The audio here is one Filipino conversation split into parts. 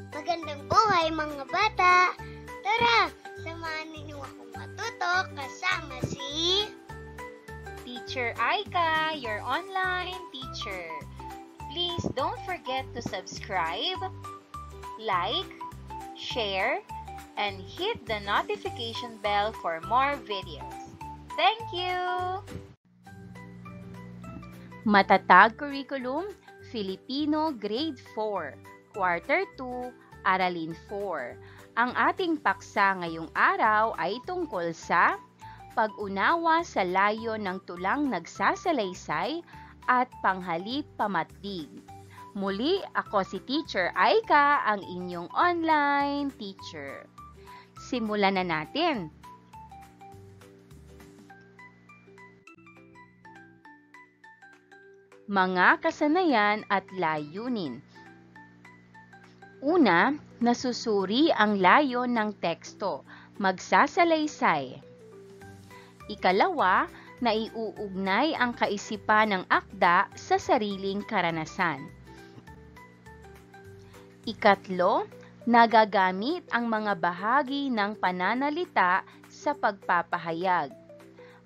Magandang buhay mga bata! Tara, samahan ninyo akong matuto kasama si Teacher Aika, your online teacher. Please don't forget to subscribe, like, share, and hit the notification bell for more videos. Thank you! Matatag Curriculum, Filipino Grade 4. Quarter 2, Aralin 4. Ang ating paksa ngayong araw ay tungkol sa pag-unawa sa layo ng tulang nagsasalaysay at panghalip pamatlig. Muli, ako si Teacher Aika, ang inyong online teacher. Simulan na natin. Mga kasanayan at layunin. Una, nasusuri ang layo ng teksto, magsasalaysay. Ikalawa, naiuugnay ang kaisipan ng akda sa sariling karanasan. Ikatlo, nagagamit ang mga bahagi ng pananalita sa pagpapahayag.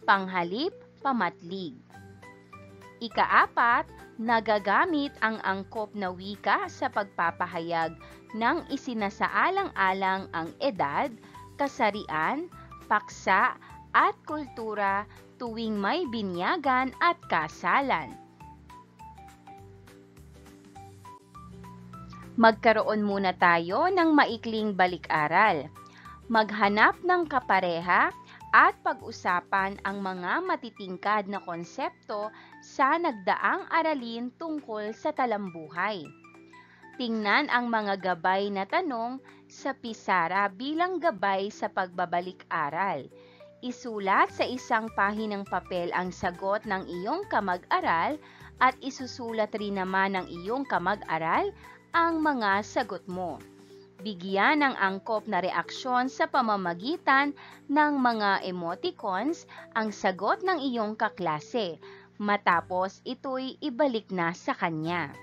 Panghalip, pamatlig. Ikaapat, nagagamit ang angkop na wika sa pagpapahayag ng isinasaalang-alang ang edad, kasarian, paksa, at kultura tuwing may binyagan at kasalan. Magkaroon muna tayo ng maikling balik-aral. Maghanap ng kapareha at pag-usapan ang mga matitingkad na konsepto sa nagdaang aralin tungkol sa talambuhay. Tingnan ang mga gabay na tanong sa pisara bilang gabay sa pagbabalik-aral. Isulat sa isang pahinang papel ang sagot ng iyong kamag-aral at isusulat rin naman ng iyong kamag-aral ang mga sagot mo. Bigyan ng angkop na reaksyon sa pamamagitan ng mga emoticons ang sagot ng iyong kaklase. Matapos ito'y ibalik na sa kanya.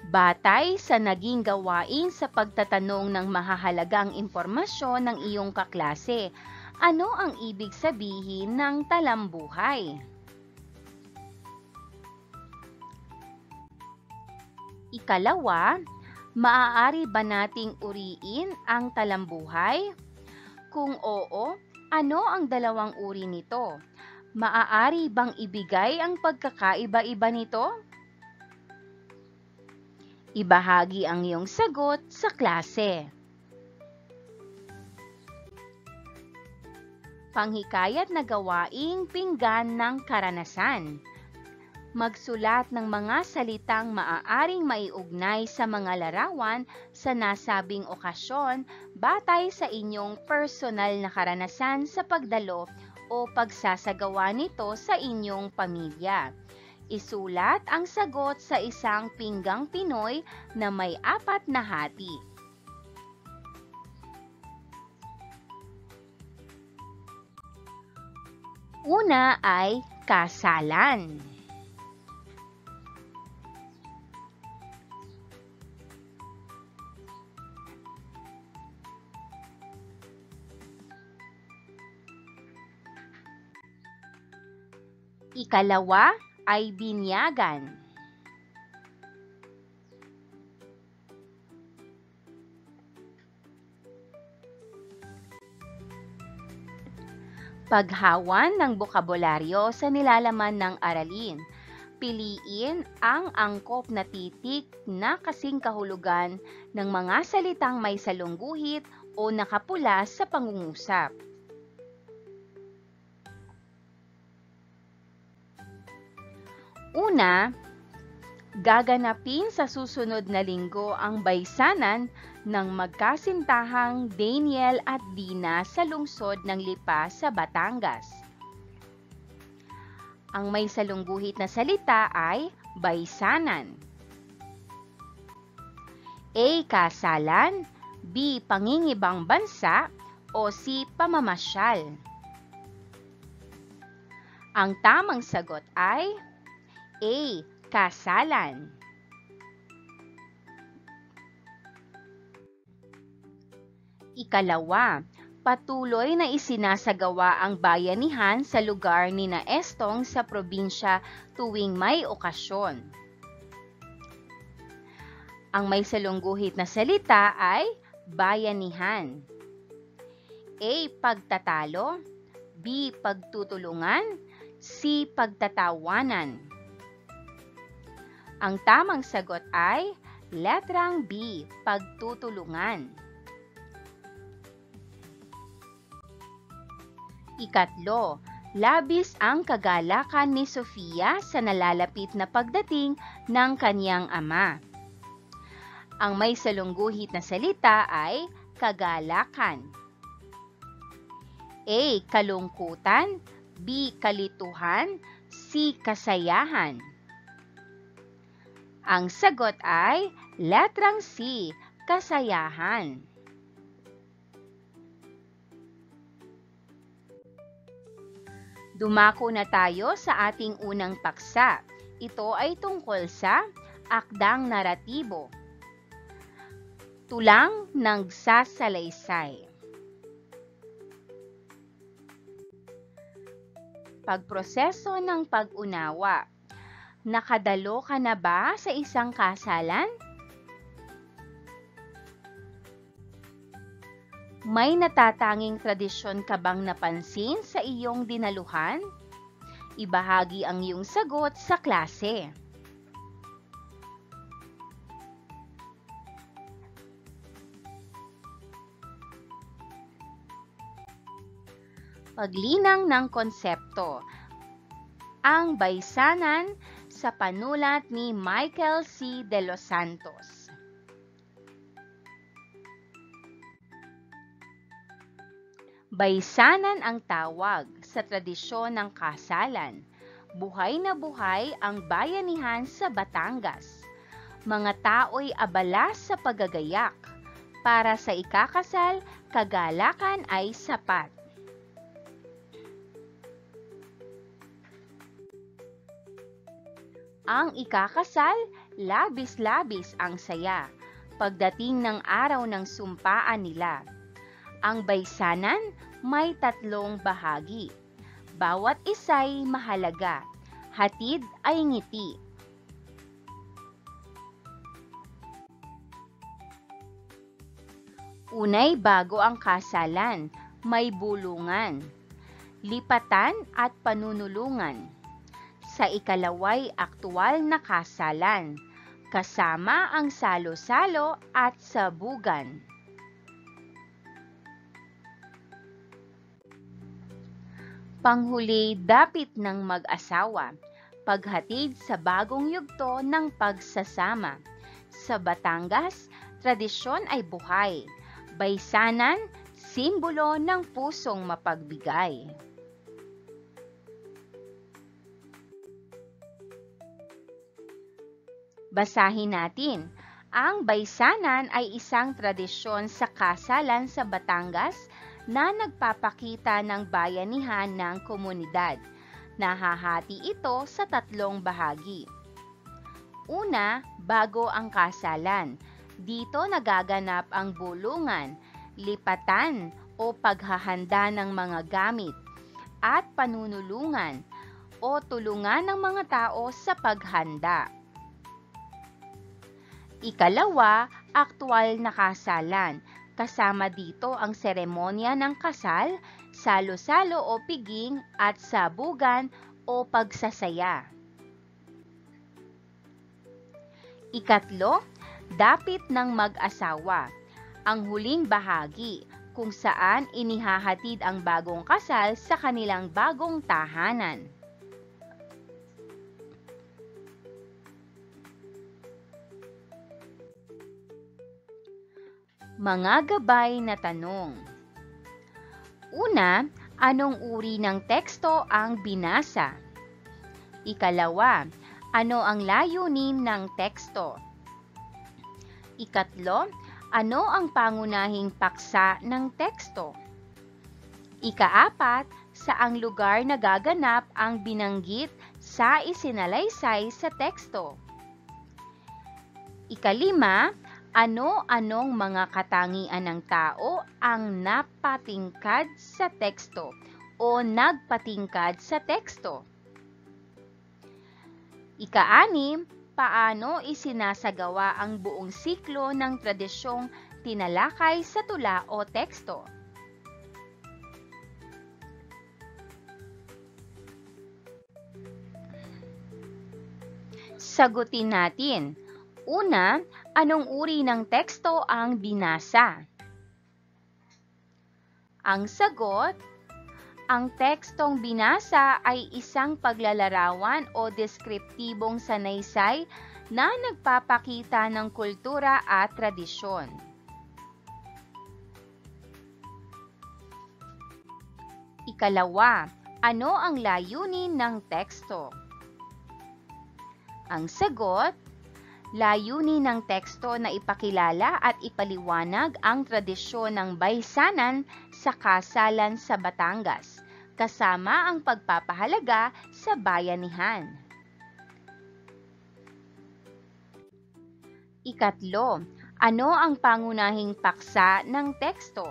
Batay sa naging gawain sa pagtatanong ng mahahalagang impormasyon ng iyong kaklase, ano ang ibig sabihin ng talambuhay? Ikalawa, maaari ba nating uriin ang talambuhay? Kung oo, ano ang dalawang uri nito? Maaari bang ibigay ang pagkakaiba-iba nito? Ibahagi ang iyong sagot sa klase. Panghikayat na gawaing pinggan ng karanasan. Magsulat ng mga salitang maaaring maiugnay sa mga larawan sa nasabing okasyon batay sa inyong personal na karanasan sa pagdalo o pagsasagawa nito sa inyong pamilya. Isulat ang sagot sa isang pinggang Pinoy na may 4 na hati. Una ay kasalan. Ikalawa ay binyagan. Paghawan ng bokabularyo sa nilalaman ng aralin. Piliin ang angkop na titik na kasing kahulugan ng mga salitang may salungguhit o nakapula sa pangungusap. Una, gaganapin sa susunod na linggo ang baysanan ng magkasintahang Daniel at Dina sa lungsod ng Lipa sa Batangas. Ang may salungguhit na salita ay baysanan. A. Kasalan, B. Pangingibang bansa, o C. Pamamasyal. Ang tamang sagot ay A. Kasalan. Ikalawa, patuloy na isinasagawa ang bayanihan sa lugar ni na Estong sa probinsya tuwing may okasyon. Ang may salungguhit na salita ay bayanihan. A. Pagtatalo. B. Pagtutulungan. C. Pagtatawanan. Ang tamang sagot ay letrang B. Pagtutulungan. Ikatlo, labis ang kagalakan ni Sofia sa nalalapit na pagdating ng kanyang ama. Ang may salungguhit na salita ay kagalakan. A. Kalungkutan. B. Kalituhan. C. Kasayahan. Ang sagot ay letrang C. Kasayahan. Dumako na tayo sa ating unang paksa. Ito ay tungkol sa akdang naratibo. Tulang nagsasalaysay. Pagproseso ng pag-unawa. Nakadalo ka na ba sa isang kasalan? May natatanging tradisyon ka bang napansin sa iyong dinaluhan? Ibahagi ang iyong sagot sa klase. Paglinang ng konsepto. Ang baysanan sa panulat ni Michael C. De Los Santos. Baysanan ang tawag sa tradisyon ng kasalan. Buhay na buhay ang bayanihan sa Batangas. Mga tao'y abala sa paggagayak. Para sa ikakasal, kagalakan ay sapat. Ang ikakasal, labis-labis ang saya. Pagdating ng araw ng sumpaan nila. Ang baysanan may 3 bahagi. Bawat isa'y mahalaga. Hatid ay ngiti. Unay bago ang kasalan, may bulungan, lipatan at panunulungan. Sa ikalaway aktual na kasalan, kasama ang salo-salo at sabugan. Panghuli dapit ng mag-asawa, paghatid sa bagong yugto ng pagsasama. Sa Batangas, tradisyon ay buhay. Baysanan, simbolo ng pusong mapagbigay. Basahin natin. Ang baysanan ay isang tradisyon sa kasalan sa Batangas na nagpapakita ng bayanihan ng komunidad. Nahahati ito sa 3 bahagi. Una, bago ang kasalan. Dito nagaganap ang bulungan, lipatan o paghahanda ng mga gamit, at panunulungan o tulungan ng mga tao sa paghanda. Ikalawa, aktwal na kasalan. Kasama dito ang seremonya ng kasal, salo-salo o piging at sabugan o pagsasaya. Ikatlo, dapit ng mag-asawa. Ang huling bahagi kung saan inihahatid ang bagong kasal sa kanilang bagong tahanan. Mga gabay na tanong. Una, anong uri ng teksto ang binasa? Ikalawa, ano ang layunin ng teksto? Ikatlo, ano ang pangunahing paksa ng teksto? Ikaapat, saang lugar nagaganap ang binanggit sa isinalaysay sa teksto. Ikalima, ano-anong mga katangian ng tao ang napatingkad sa teksto o nagpatingkad sa teksto? Ika-anim, paano isinasagawa ang buong siklo ng tradisyong tinalakay sa tula o teksto? Sagutin natin. Una, anong uri ng teksto ang binasa? Ang sagot, ang tekstong binasa ay isang paglalarawan o deskriptibong sanaysay na nagpapakita ng kultura at tradisyon. Ikalawa, ano ang layunin ng teksto? Ang sagot, layunin ng teksto na ipakilala at ipaliwanag ang tradisyon ng baysanan sa kasalan sa Batangas, kasama ang pagpapahalaga sa bayanihan. Ikatlo, ano ang pangunahing paksa ng teksto?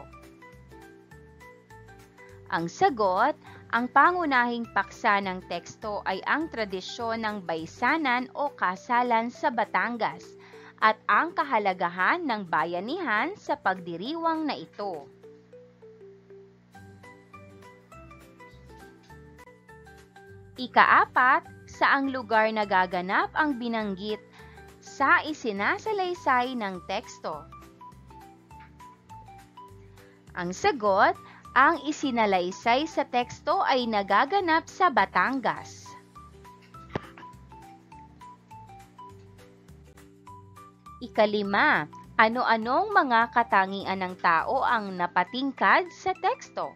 Ang sagot, ang pangunahing paksa ng teksto ay ang tradisyon ng baysanan o kasalan sa Batangas at ang kahalagahan ng bayanihan sa pagdiriwang na ito. Ika-apat, saang lugar nagaganap ang binanggit sa isinasalaysay ng teksto? Ang sagot, ang isinalaysay sa teksto ay nagaganap sa Batangas. Ikalima, ano-anong mga katangian ng tao ang napatingkad sa teksto?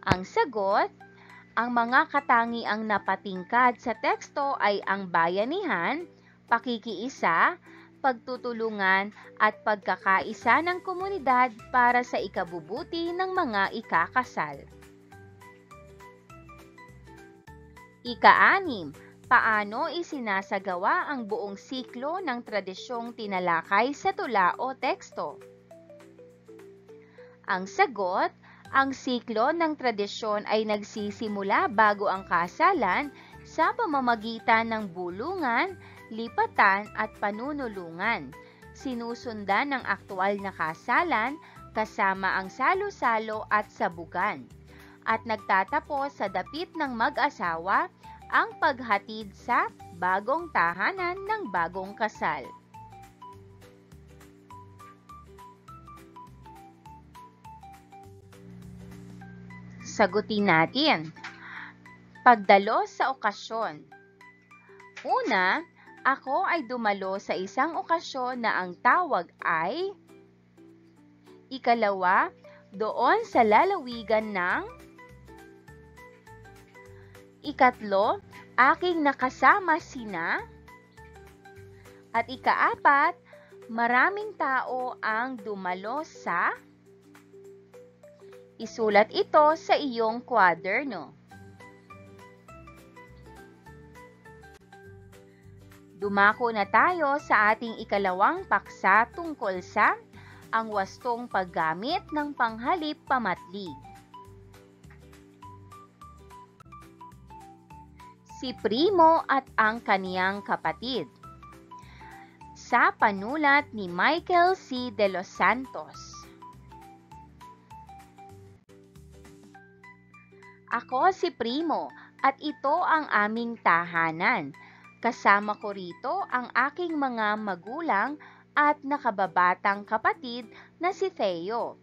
Ang sagot, ang mga katangiang napatingkad sa teksto ay ang bayanihan, pakikiisa, pagtutulungan at pagkakaisa ng komunidad para sa ikabubuti ng mga ikakasal. Ika-anim, paano isinasagawa ang buong siklo ng tradisyong tinalakay sa tula o teksto? Ang sagot, ang siklo ng tradisyon ay nagsisimula bago ang kasalan sa pamamagitan ng bulungan, lipatan at panunulungan. Sinusundan ng aktwal na kasalan kasama ang salo-salo at sabugan. At nagtatapos sa dapit ng mag-asawa ang paghatid sa bagong tahanan ng bagong kasal. Sagutin natin. Pagdalo sa okasyon. Una, ako ay dumalo sa isang okasyon na ang tawag ay. Ikalawa, doon sa lalawigan ng. Ikatlo, aking nakasama sina. At ikaapat, maraming tao ang dumalo sa. Isulat ito sa iyong kwaderno. Dumako na tayo sa ating ikalawang paksa tungkol sa ang wastong paggamit ng panghalip pamatlig. Si Primo at ang kaniyang kapatid. Sa panulat ni Michael C. De Los Santos. Ako si Primo at ito ang aming tahanan. Kasama ko rito ang aking mga magulang at nakababatang kapatid na si Theo.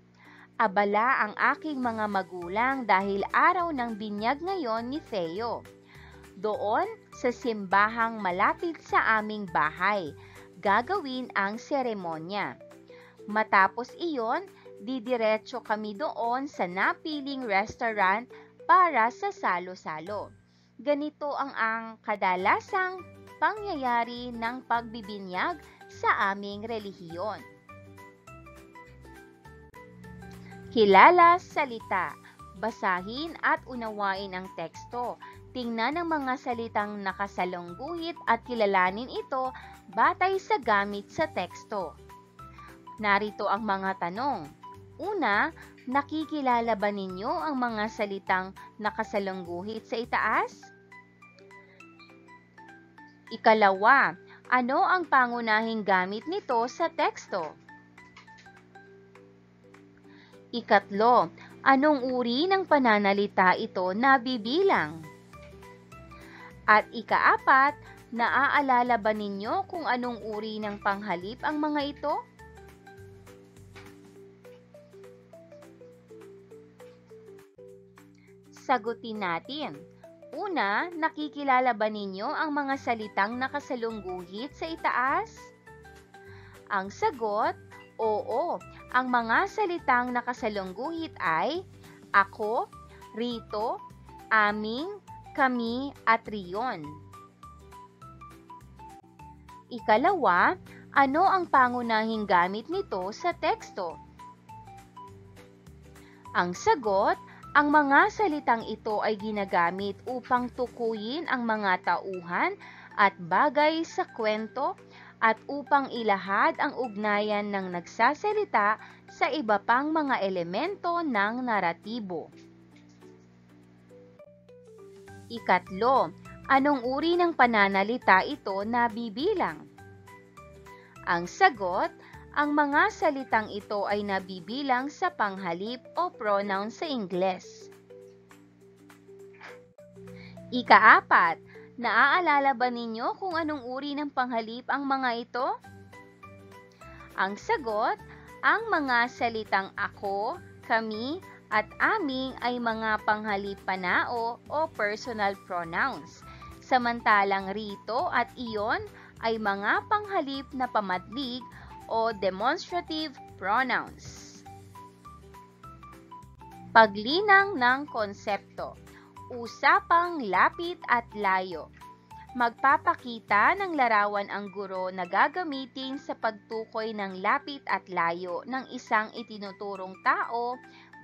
Abala ang aking mga magulang dahil araw ng binyag ngayon ni Theo. Doon sa simbahang malapit sa aming bahay, gagawin ang seremonya. Matapos iyon, didiretso kami doon sa napiling restaurant para sa salo-salo. Ganito ang kadalasang pangyayari ng pagbibinyag sa aming relihiyon. Kilala salita, Basahin at unawain ang teksto. Tingnan ang mga salitang nakasalungguhit at kilalanin ito batay sa gamit sa teksto. Narito ang mga tanong. Una, nakikilala ba ninyo ang mga salitang nakasalungguhit sa itaas? Ikalawa, ano ang pangunahing gamit nito sa teksto? Ikatlo, anong uri ng pananalita ito na bibilang? At ikaapat, naaalala ba ninyo kung anong uri ng panghalip ang mga ito? Sagutin natin. Una, nakikilala ba ninyo ang mga salitang nakasalungguhit sa itaas? Ang sagot, oo. Ang mga salitang nakasalungguhit ay ako, rito, aming, kami, at riyon. Ikalawa, ano ang pangunahing gamit nito sa teksto? Ang sagot, ang mga salitang ito ay ginagamit upang tukuyin ang mga tauhan at bagay sa kwento at upang ilahad ang ugnayan ng nagsasalita sa iba pang mga elemento ng naratibo. Ikatlo, anong uri ng pananalita ito na bibilang? Ang sagot, ang mga salitang ito ay nabibilang sa panghalip o pronoun sa Ingles. Ikaapat, naaalala ba ninyo kung anong uri ng panghalip ang mga ito? Ang sagot, ang mga salitang ako, kami, at aming ay mga panghalip panao o personal pronouns. Samantalang rito at iyon ay mga panghalip na pamadlig o demonstrative pronouns. Paglinang ng konsepto. Usapang lapit at layo. Magpapakita ng larawan ang guro na gagamitin sa pagtukoy ng lapit at layo ng isang itinuturong tao,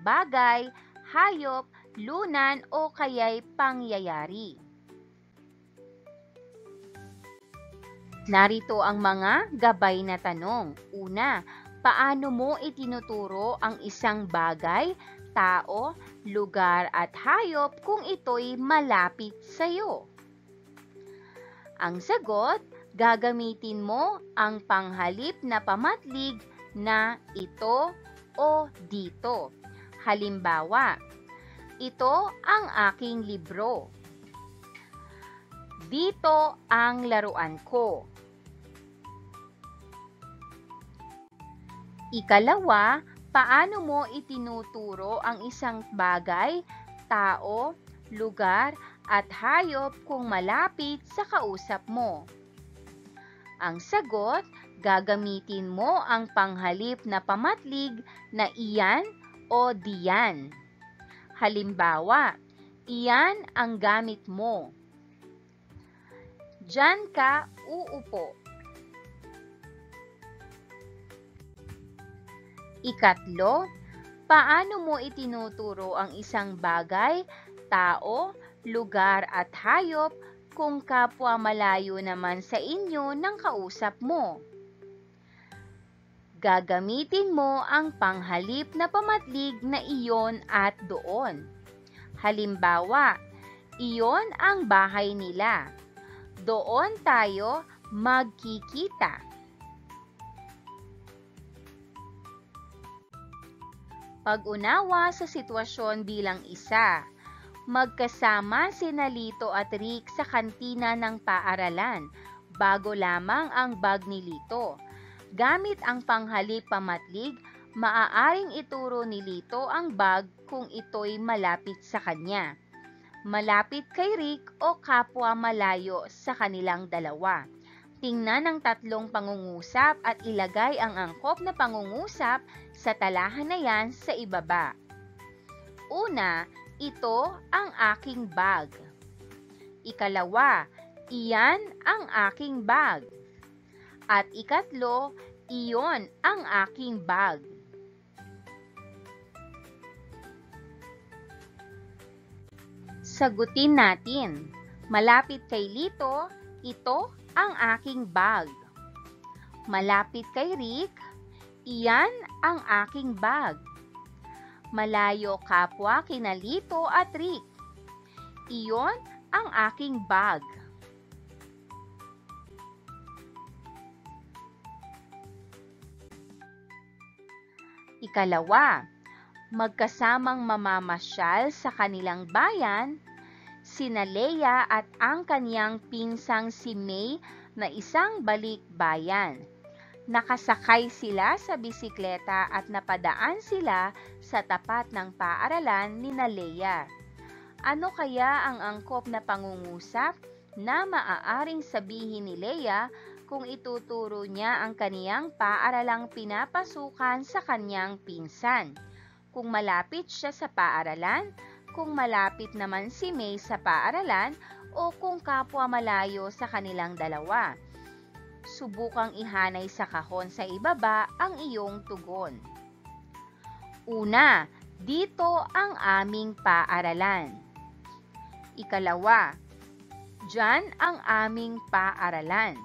bagay, hayop, lunan o kaya'y pangyayari. Narito ang mga gabay na tanong. Una, paano mo itinuturo ang isang bagay, tao, lugar at hayop kung ito'y malapit sa iyo? Ang sagot, gagamitin mo ang panghalip na pamatlig na ito o dito. Halimbawa, ito ang aking libro. Dito ang laruan ko. Ikalawa, paano mo itinuturo ang isang bagay, tao, lugar, at hayop kung malapit sa kausap mo? Ang sagot, gagamitin mo ang panghalip na pamatlig na iyan o diyan. Halimbawa, iyan ang gamit mo. Diyan ka uupo. Ikatlo, paano mo itinuturo ang isang bagay, tao, lugar at hayop kung kapwa malayo naman sa inyo ng kausap mo? Gagamitin mo ang panghalip na pamatlig na iyon at doon. Halimbawa, iyon ang bahay nila. Doon tayo magkikita. Pag-unawa sa sitwasyon bilang isa. Magkasama sina Lito at Rick sa kantina ng paaralan, bago lamang ang bag ni Lito. Gamit ang panghalip pamatlig, maaaring ituro ni Lito ang bag kung ito'y malapit sa kanya. Malapit kay Rick o kapwa malayo sa kanilang dalawa. Tingnan ang tatlong pangungusap at ilagay ang angkop na pangungusap sa talahan na yan sa ibaba. Una, ito ang aking bag. Ikalawa, iyan ang aking bag. At ikatlo, iyon ang aking bag. Sagutin natin. Malapit kay Lito, ito ang aking bag. Malapit kay Rick, iyan ang aking bag. Malayo kapwa kina Lito at Rick, iyon ang aking bag. Ikalawa, magkasamang mamamasyal sa kanilang bayan, sina Leia at ang kanyang pinsang si May na isang balikbayan. Nakasakay sila sa bisikleta at napadaan sila sa tapat ng paaralan ni Leia. Ano kaya ang angkop na pangungusap na maaaring sabihin ni Leia kung ituturo niya ang kaniyang paaralang pinapasukan sa kanyang pinsan? Kung malapit siya sa paaralan, kung malapit naman si May sa paaralan, o kung kapwa malayo sa kanilang dalawa. Subukang ihanay sa kahon sa ibaba ang iyong tugon. Una, dito ang aming paaralan. Ikalawa, diyan ang aming paaralan.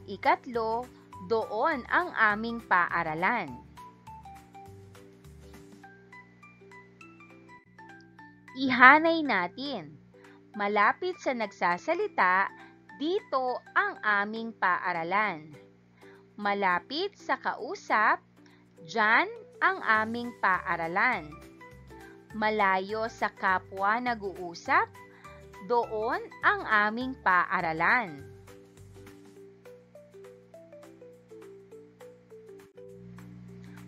Ikatlo, doon ang aming paaralan. Ihanay natin. Malapit sa nagsasalita, dito ang aming paaralan. Malapit sa kausap, diyan ang aming paaralan. Malayo sa kapwa nag-uusap, doon ang aming paaralan.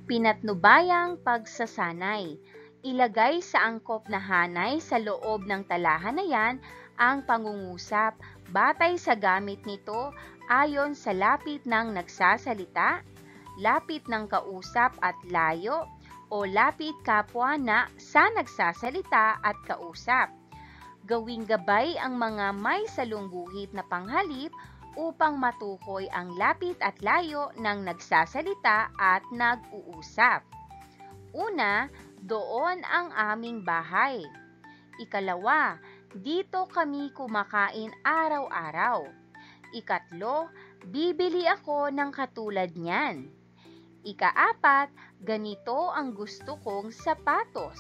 Pinatnubayang pagsasanay. Ilagay sa angkop na hanay sa loob ng talahan na yan ang pangungusap batay sa gamit nito ayon sa lapit ng nagsasalita, lapit ng kausap at layo, o lapit kapwa na sa nagsasalita at kausap. Gawing gabay ang mga may salungguhit na panghalip upang matukoy ang lapit at layo ng nagsasalita at nag-uusap. Una, doon ang aming bahay. Ikalawa, dito kami kumakain araw-araw. Ikatlo, bibili ako ng katulad niyan. Ikaapat, ganito ang gusto kong sapatos.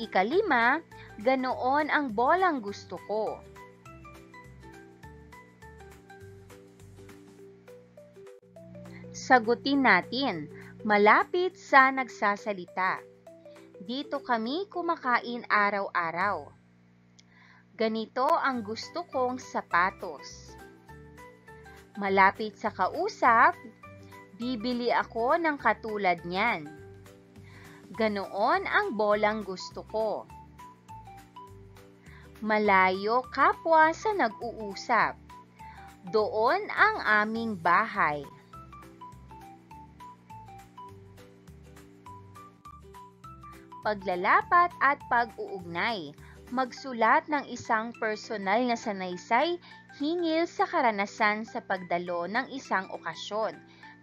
Ikalima, ganoon ang bolang gusto ko. Sagutin natin, malapit sa nagsasalita. Dito kami kumakain araw-araw. Ganito ang gusto kong sapatos. Malapit sa kausap, bibili ako ng katulad niyan. Ganoon ang bolang gusto ko. Malayo kapwa sa nag-uusap. Doon ang aming bahay. Paglalapat at pag-uugnay. Magsulat ng isang personal na sanaysay hinggil sa karanasan sa pagdalo ng isang okasyon.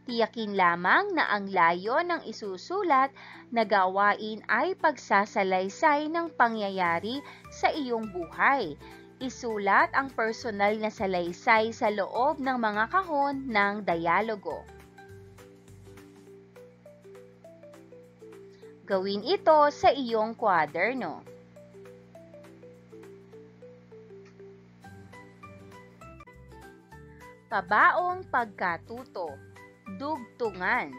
Tiyakin lamang na ang layo ng isusulat na gawain ay pagsasalaysay ng pangyayari sa iyong buhay. Isulat ang personal na salaysay sa loob ng mga kahon ng dialogo. Gawin ito sa iyong kwaderno. Pabaong pagkatuto. Dugtungan.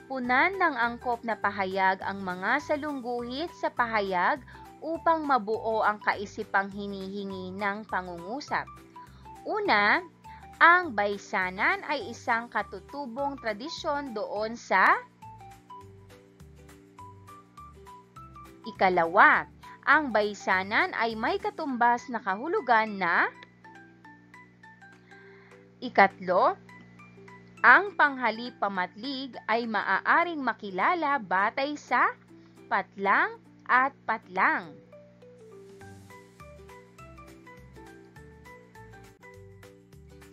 Punan ng angkop na pahayag ang mga salungguhit sa pahayag upang mabuo ang kaisipang hinihingi ng pangungusap. Una, ang baysanan ay isang katutubong tradisyon doon sa. Ikalawa, ang baysanan ay may katumbas na kahulugan na. Ikatlo, ang panghalip-pamatlig ay maaaring makilala batay sa patlang at patlang.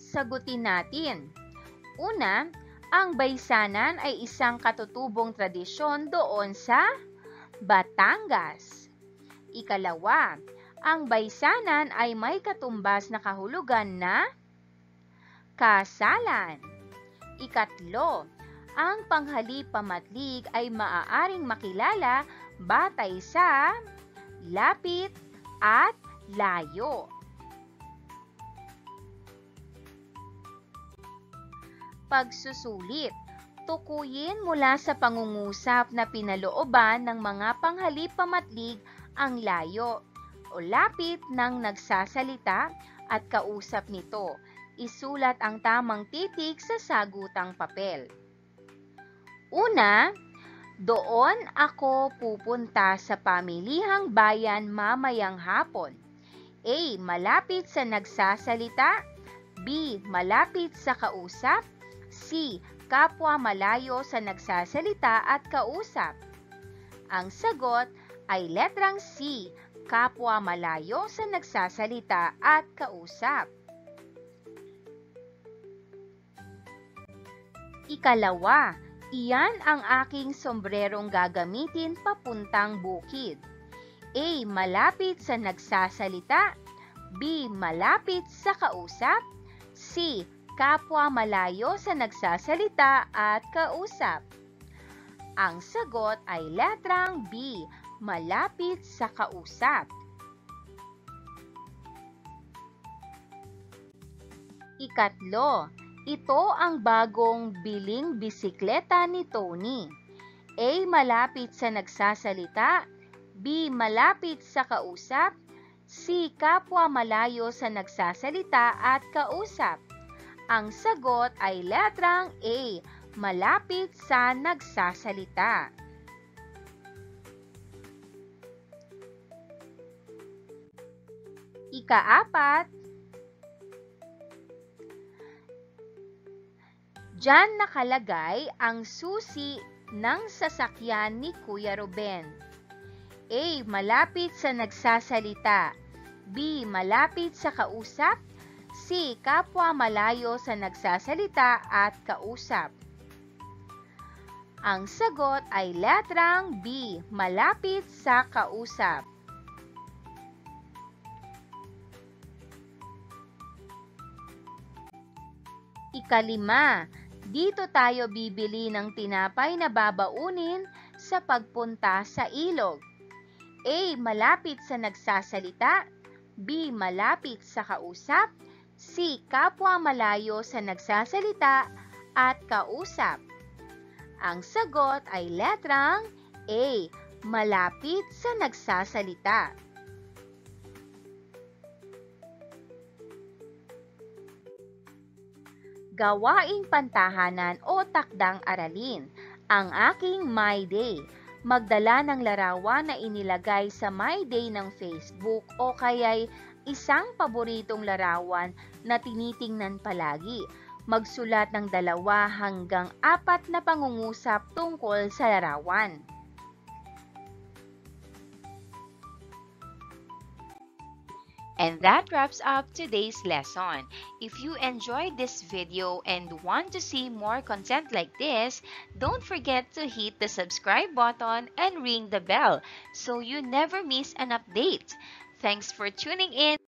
Sagutin natin. Una, ang baysanan ay isang katutubong tradisyon doon sa Batangas. Ikalawa, Ang baysanan ay may katumbas na kahulugan na kasalan. Ikatlo, ang panghalipamatlig ay maaaring makilala batay sa lapit at layo. Pagsusulit. Tukuyin mula sa pangungusap na pinalooban ng mga panghalipamatlig ang layo o lapit ng nagsasalita at kausap nito. Isulat ang tamang titik sa sagutang papel. Una, doon ako pupunta sa pamilihang bayan mamayang hapon. A. Malapit sa nagsasalita. B. Malapit sa kausap. C. Kapwa malayo sa nagsasalita at kausap. Ang sagot ay letrang C. Kapwa malayo sa nagsasalita at kausap. Ikalawa, iyan ang aking sombrerong gagamitin papuntang bukid. A. Malapit sa nagsasalita. B. Malapit sa kausap. C. Kapwa malayo sa nagsasalita at kausap. Ang sagot ay letrang B. Malapit sa kausap. Ikatlo, ito ang bagong biling bisikleta ni Tony. A. Malapit sa nagsasalita. B. Malapit sa kausap. C. Kapwa malayo sa nagsasalita at kausap. Ang sagot ay letrang A. Malapit sa nagsasalita. Ikaapat, diyan nakalagay ang susi ng sasakyan ni Kuya Ruben. A. Malapit sa nagsasalita. B. Malapit sa kausap. C. Kapwa malayo sa nagsasalita at kausap. Ang sagot ay letrang B. Malapit sa kausap. Ikalima, dito tayo bibili ng tinapay na babaunin sa pagpunta sa ilog. A. Malapit sa nagsasalita. B. Malapit sa kausap. C. Kapwa malayo sa nagsasalita at kausap. Ang sagot ay letrang A. Malapit sa nagsasalita. Gawaing pantahanan o takdang aralin. Ang aking My Day. Magdala ng larawan na inilagay sa My Day ng Facebook o kaya'y isang paboritong larawan na tinitingnan palagi. Magsulat ng 2 hanggang 4 na pangungusap tungkol sa larawan. And that wraps up today's lesson. If you enjoyed this video and want to see more content like this, don't forget to hit the subscribe button and ring the bell so you never miss an update. Thanks for tuning in.